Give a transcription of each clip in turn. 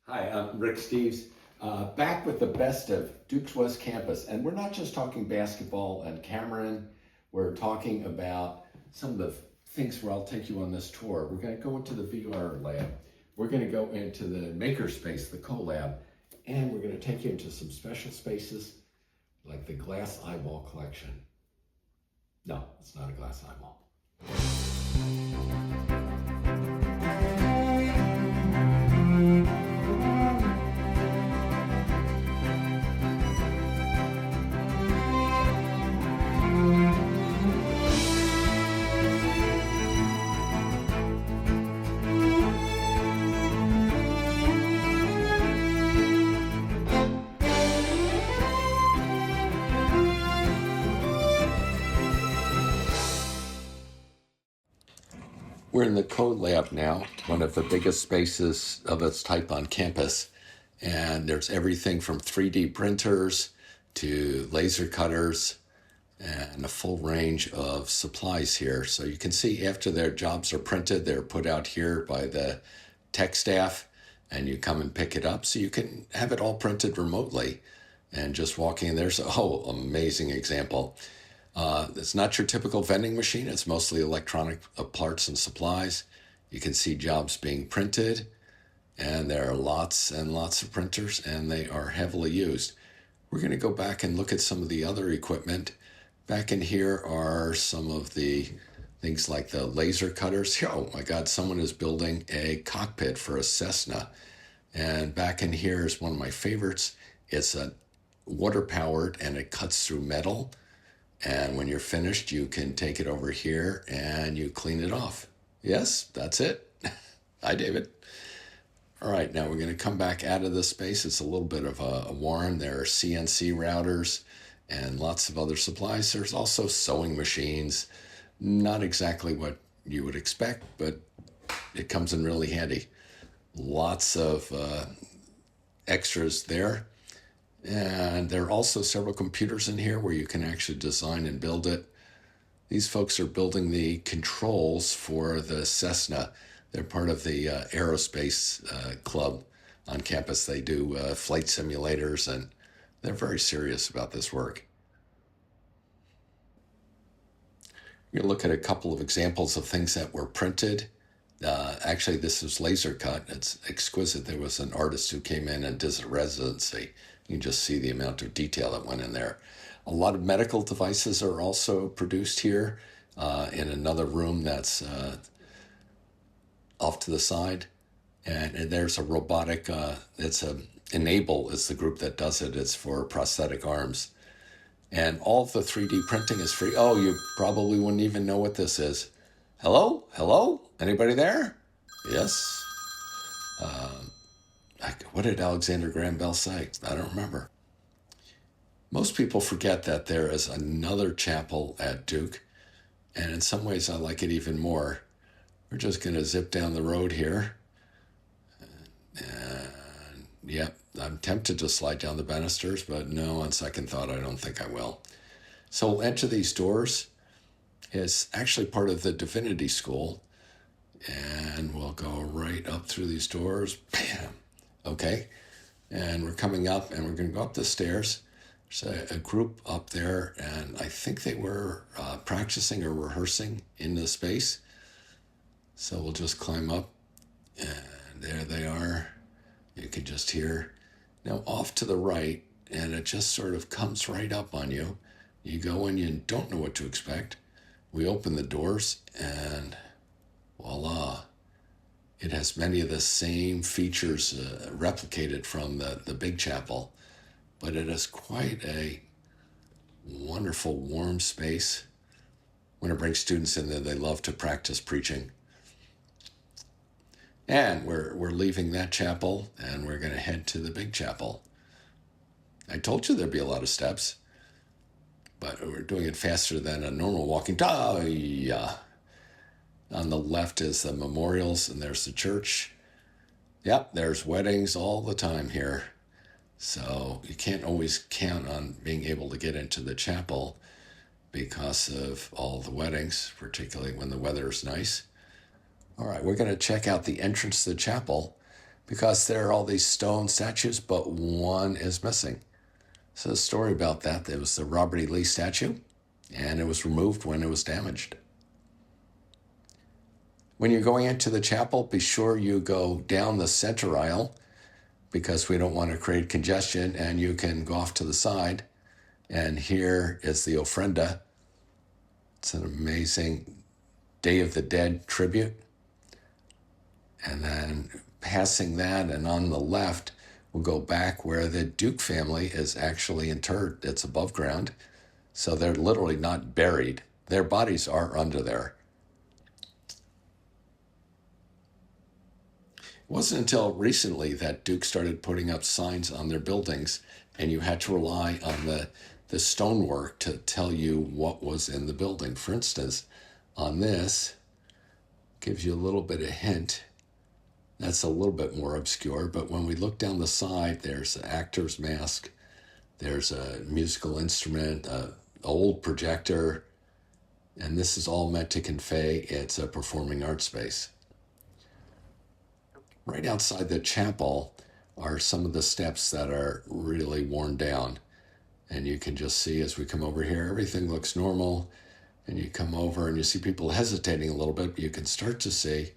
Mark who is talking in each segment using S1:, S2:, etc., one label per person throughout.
S1: Hi, I'm Rick Steves, back with the best of Duke's West Campus. And we're not just talking basketball and Cameron, we're talking about some of the things where I'll take you on this tour. We're going to go into the VR lab, we're going to go into the makerspace, the collab, and we're going to take you into some special spaces like the glass eyeball collection. No, it's not a glass eyeball. We're in the code lab now, one of the biggest spaces of its type on campus. And there's everything from 3D printers to laser cutters and a full range of supplies here. So you can see after their jobs are printed, they're put out here by the tech staff and you come and pick it up. So you can have it all printed remotely and just walking in. There's amazing example. It's not your typical vending machine. It's mostly electronic parts and supplies. You can see jobs being printed, and there are lots and lots of printers, and they are heavily used. We're going to go back and look at some of the other equipment. Back in here are some of the things like the laser cutters. Oh my God, someone is building a cockpit for a Cessna. And back in here is one of my favorites. It's a water powered and it cuts through metal. And when you're finished, you can take it over here and you clean it off. Yes, that's it. Hi, David. All right, now we're going to come back out of this space. It's a little bit of a warren. There are CNC routers and lots of other supplies. There's also sewing machines. Not exactly what you would expect, but it comes in really handy. Lots of extras there. And there are also several computers in here where you can actually design and build it. These folks are building the controls for the Cessna. They're part of the aerospace club on campus. They do flight simulators, and they're very serious about this work. You're going to look at a couple of examples of things that were printed. Actually, this is laser cut. It's exquisite. There was an artist who came in and did a residency. You can just see the amount of detail that went in there. A lot of medical devices are also produced here in another room that's off to the side. And there's a robotic, Enable is the group that does it. It's for prosthetic arms. And all of the 3D printing is free. Oh, you probably wouldn't even know what this is. Hello? Hello? Anybody there? Yes. What did Alexander Graham Bell say? I don't remember. Most people forget that there is another chapel at Duke, and in some ways I like it even more. We're just going to zip down the road here. And yep, I'm tempted to slide down the banisters, but no, on second thought, I don't think I will. So we'll enter these doors. It's actually part of the Divinity School, and we'll go right up through these doors. Bam! Okay, and we're coming up, and we're going to go up the stairs. There's a group up there, and I think they were practicing or rehearsing in the space. So we'll just climb up, and there they are. You can just hear. Now off to the right, and it just sort of comes right up on you. You go in, you don't know what to expect. We open the doors, and voila. It has many of the same features replicated from the big chapel, but it is quite a wonderful, warm space. When I bring students in there, they love to practice preaching. And we're leaving that chapel, and we're going to head to the big chapel. I told you there'd be a lot of steps, but we're doing it faster than a normal walking. Yeah. On the left is the memorials, and there's the church. Yep, there's weddings all the time here. So you can't always count on being able to get into the chapel because of all the weddings, particularly when the weather is nice. All right, we're going to check out the entrance to the chapel. because there are all these stone statues, but one is missing. So the story about that, it was the Robert E. Lee statue, and it was removed when it was damaged. When you're going into the chapel, be sure you go down the center aisle because we don't want to create congestion, and you can go off to the side. And here is the ofrenda. It's an amazing Day of the Dead tribute. And then passing that, and on the left, we'll go back where the Duke family is actually interred. It's above ground. So they're literally not buried. Their bodies are under there. It wasn't until recently that Duke started putting up signs on their buildings, and you had to rely on the stonework to tell you what was in the building. For instance, on this, gives you a little bit of hint. That's a little bit more obscure, but when we look down the side, there's an actor's mask, there's a musical instrument, an old projector, and this is all meant to convey it's a performing arts space. Right outside the chapel are some of the steps that are really worn down. And you can just see as we come over here, everything looks normal. And you come over and you see people hesitating a little bit, but you can start to see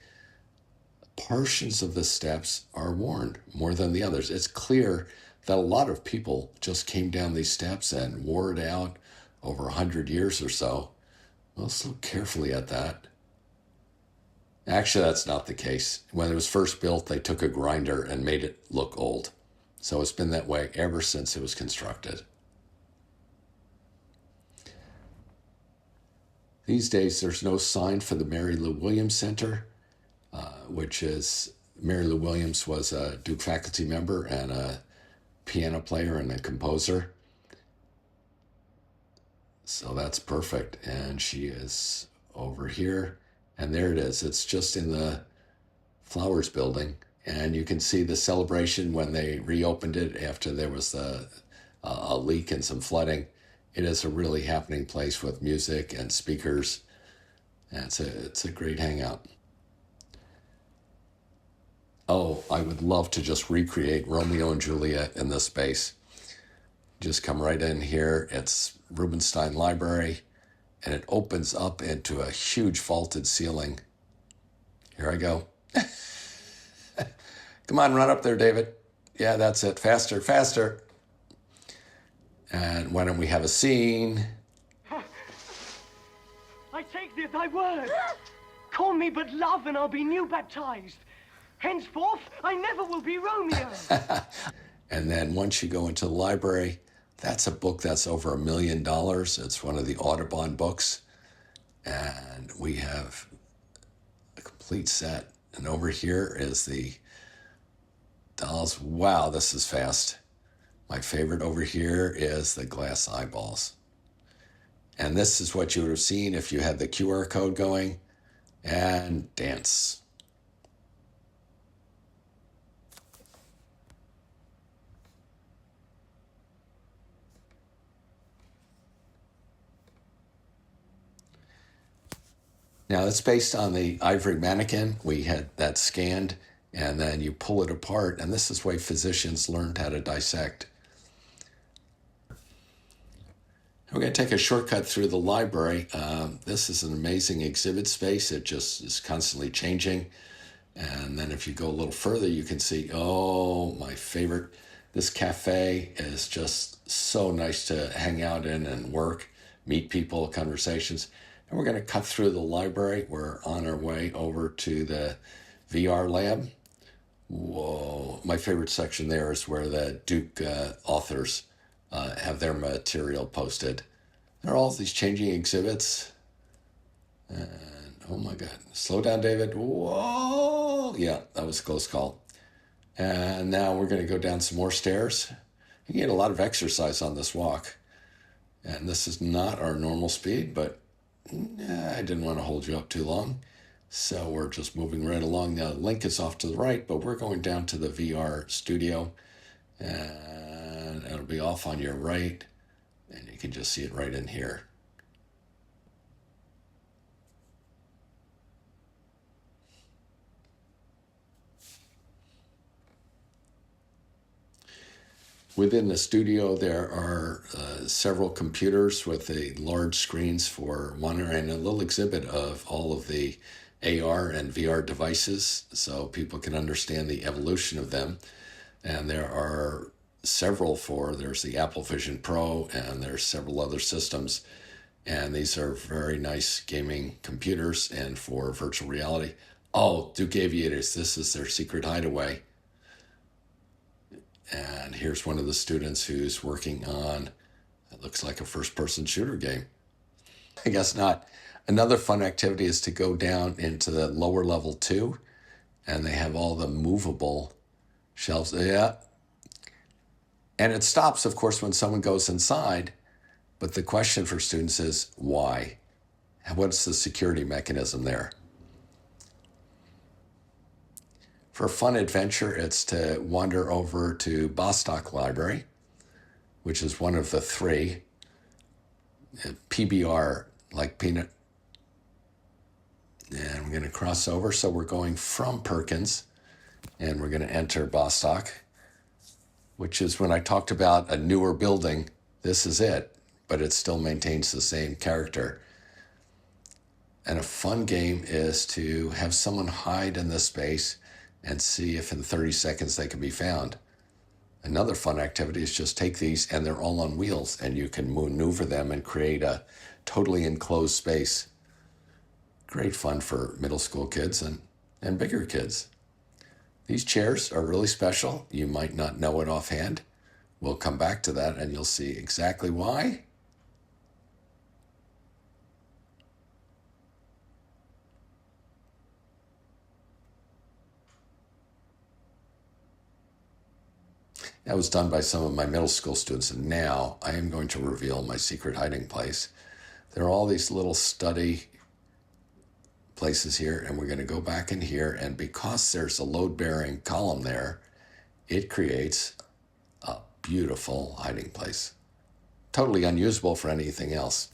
S1: portions of the steps are worn more than the others. It's clear that a lot of people just came down these steps and wore it out over 100 years or so. Let's look carefully at that. Actually, that's not the case. When it was first built, they took a grinder and made it look old. So it's been that way ever since it was constructed. These days, there's no sign for the Mary Lou Williams Center, which is, Mary Lou Williams was a Duke faculty member and a piano player and a composer. So that's perfect. And she is over here. And there it is. It's just in the Flowers building. And you can see the celebration when they reopened it after there was a leak and some flooding. It is a really happening place with music and speakers. And it's a great hangout. Oh, I would love to just recreate Romeo and Juliet in this space. Just come right in here. It's Stein Library, and it opens up into a huge vaulted ceiling. Here I go. Come on, run up there, David. Yeah, that's it. Faster, faster. And why don't we have a scene?
S2: I take thee at thy word. Call me but love, and I'll be new baptized. Henceforth, I never will be Romeo.
S1: And then once you go into the library, that's a book that's over $1 million. It's one of the Audubon books. And we have a complete set. And over here is the dolls. Wow, this is fast. My favorite over here is the glass eyeballs. And this is what you would have seen if you had the QR code going. And dance. Now, it's based on the ivory mannequin. We had that scanned, and then you pull it apart, and this is the way physicians learned how to dissect. We're going to take a shortcut through the library. This is an amazing exhibit space. It just is constantly changing. And then if you go a little further, you can see, oh, my favorite. This cafe is just so nice to hang out in and work, meet people, conversations. And we're going to cut through the library. We're on our way over to the VR lab. Whoa, my favorite section there is where the Duke authors have their material posted. There are all these changing exhibits. And oh my God, slow down, David. Whoa, yeah, that was a close call. And now we're going to go down some more stairs. You get a lot of exercise on this walk. And this is not our normal speed, but I didn't want to hold you up too long. So we're just moving right along. Now, the link is off to the right, but we're going down to the VR studio. And it'll be off on your right. And you can just see it right in here. Within the studio, there are several computers with the large screens for monitoring, and a little exhibit of all of the AR and VR devices so people can understand the evolution of them. And there are there's the Apple Vision Pro, and there's several other systems. And these are very nice gaming computers and for virtual reality. Oh, Duke Aviators, this is their secret hideaway. And here's one of the students who's working on, it looks like a first-person shooter game. I guess not. Another fun activity is to go down into the lower level 2, and they have all the movable shelves. Yeah. And it stops, of course, when someone goes inside. But the question for students is, why? What's the security mechanism there? For a fun adventure, it's to wander over to Bostock Library, which is one of the 3. PBR, like peanut. And we're going to cross over. So we're going from Perkins, and we're going to enter Bostock, which is when I talked about a newer building. This is it, but it still maintains the same character. And a fun game is to have someone hide in this space and see if in 30 seconds they can be found. Another fun activity is just take these, and they're all on wheels, and you can maneuver them and create a totally enclosed space. Great fun for middle school kids and bigger kids. These chairs are really special. You might not know it offhand. We'll come back to that, and you'll see exactly why. That was done by some of my middle school students, and now I am going to reveal my secret hiding place. There are all these little study places here, and we're going to go back in here, and because there's a load-bearing column there, it creates a beautiful hiding place. Totally unusable for anything else.